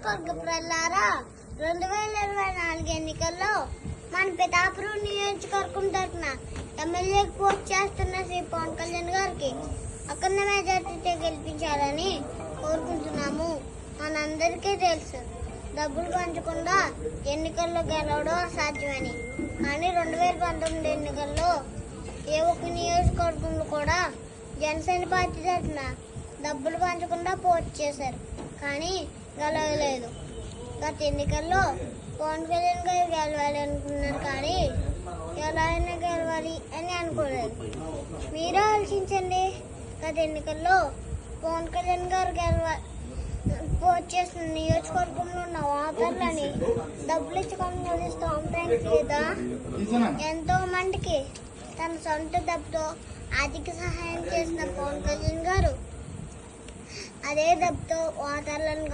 నియోజకవర్గ ప్రజలారా 2024 ఎన్నికల్లో మన పిఠాపురం నియోజకవర్గం తరఫున ఎమ్మెల్యేకి పోటీ చేస్తున్న శ్రీ పవన్ కళ్యాణ్ గారికి అఖండ మెజార్టీతో గెలిపించాలని కోరుకుంటున్నాము. మనందరికీ తెలుసు డబ్బులు పంచకుండా ఎన్నికల్లో గెలవడం అసాధ్యమని. కానీ 2019 ఎన్నికల్లో ఏ ఒక్క నియోజకవర్గంలో కూడా జనసేన పార్టీ తరఫున డబ్బులు పంచకుండా పోటీ చేశారు, కానీ గెలవలేదు. గత ఎన్నికల్లో పవన్ కళ్యాణ్ గారు గెలవాలి అనుకున్నారు, కానీ ఎలా అయినా గెలవాలి అని అనుకోలేదు. మీరే ఆలోచించండి. గత ఎన్నికల్లో పవన్ కళ్యాణ్ గారు పోటీ చేసిన నియోజకవర్గంలో ఉన్న ఓటర్లని డబ్బులు ఇచ్చుకొని గెలుస్తాం లేదా? ఎంతో మందికి తన సొంత డబ్బుతో ఆర్థిక సహాయం చేసిన పవన్ కళ్యాణ్ గారు అదే డబ్బుతో ఓటర్లను